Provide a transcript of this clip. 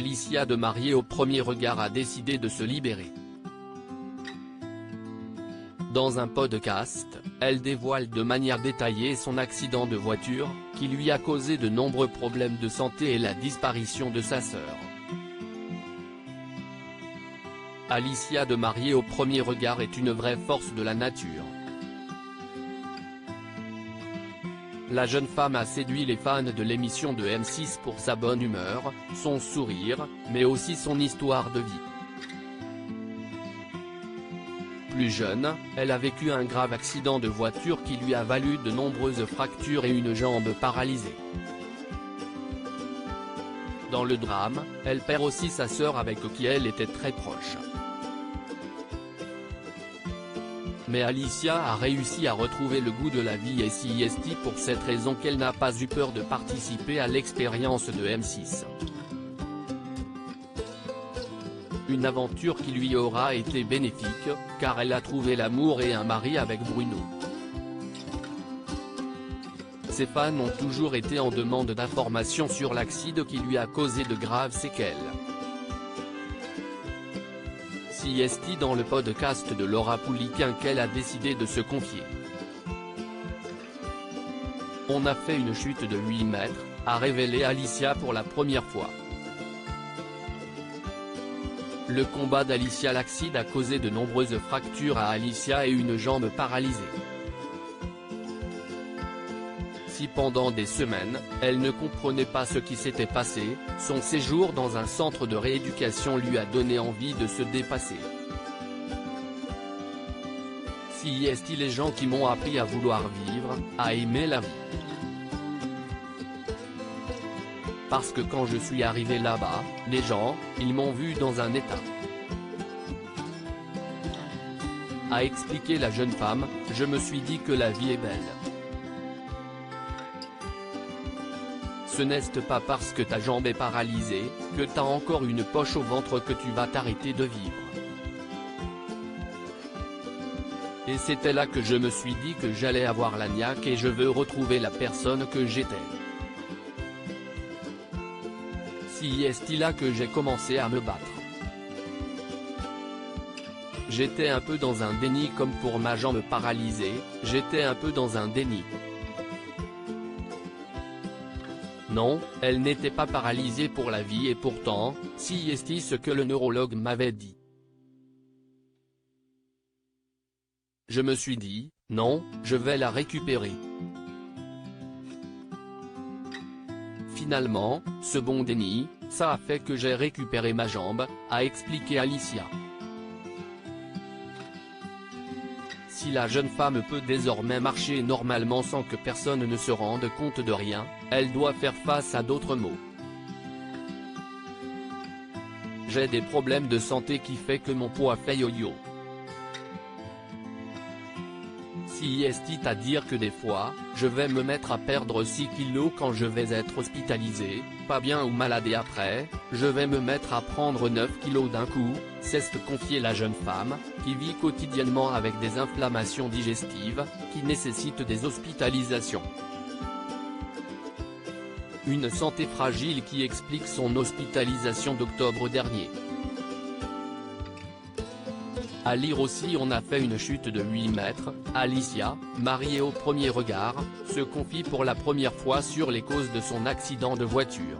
Alicia de Mariée au premier regard a décidé de se libérer. Dans un podcast, elle dévoile de manière détaillée son accident de voiture, qui lui a causé de nombreux problèmes de santé et la disparition de sa sœur. Alicia de Mariée au premier regard est une vraie force de la nature. La jeune femme a séduit les fans de l'émission de M6 pour sa bonne humeur, son sourire, mais aussi son histoire de vie. Plus jeune, elle a vécu un grave accident de voiture qui lui a valu de nombreuses fractures et une jambe paralysée. Dans le drame, elle perd aussi sa sœur avec qui elle était très proche. Mais Alicia a réussi à retrouver le goût de la vie et c'est pour cette raison qu'elle n'a pas eu peur de participer à l'expérience de M6. Une aventure qui lui aura été bénéfique, car elle a trouvé l'amour et un mari avec Bruno. Ses fans ont toujours été en demande d'informations sur l'accident qui lui a causé de graves séquelles. C'est dans le podcast de Laura Pouliken qu'elle a décidé de se confier. On a fait une chute de 8 mètres, a révélé Alicia pour la première fois. Le combat d'Alicia. L'accident a causé de nombreuses fractures à Alicia et une jambe paralysée. Si pendant des semaines, elle ne comprenait pas ce qui s'était passé, son séjour dans un centre de rééducation lui a donné envie de se dépasser. C'est les gens qui m'ont appris à vouloir vivre, à aimer la vie. Parce que quand je suis arrivé là-bas, les gens, ils m'ont vu dans un état. A expliqué la jeune femme, je me suis dit que la vie est belle. Ce n'est pas parce que ta jambe est paralysée, que t'as encore une poche au ventre que tu vas t'arrêter de vivre. Et c'était là que je me suis dit que j'allais avoir la niaque et je veux retrouver la personne que j'étais. C'est là que j'ai commencé à me battre. J'étais un peu dans un déni comme pour ma jambe paralysée, j'étais un peu dans un déni. Non, elle n'était pas paralysée pour la vie et pourtant, c'est ce que le neurologue m'avait dit. Je me suis dit, non, je vais la récupérer. Finalement, ce bon déni, ça a fait que j'ai récupéré ma jambe, a expliqué Alicia. Si la jeune femme peut désormais marcher normalement sans que personne ne se rende compte de rien, elle doit faire face à d'autres maux. J'ai des problèmes de santé qui fait que mon poids fait yo-yo. C'est à dire que des fois, je vais me mettre à perdre 6 kilos quand je vais être hospitalisé, pas bien ou malade et après, je vais me mettre à prendre 9 kilos d'un coup, c'est ce que confiait la jeune femme, qui vit quotidiennement avec des inflammations digestives, qui nécessitent des hospitalisations. Une santé fragile qui explique son hospitalisation d'octobre dernier. À lire aussi on a fait une chute de 8 mètres, Alicia, mariée au premier regard, se confie pour la première fois sur les causes de son accident de voiture.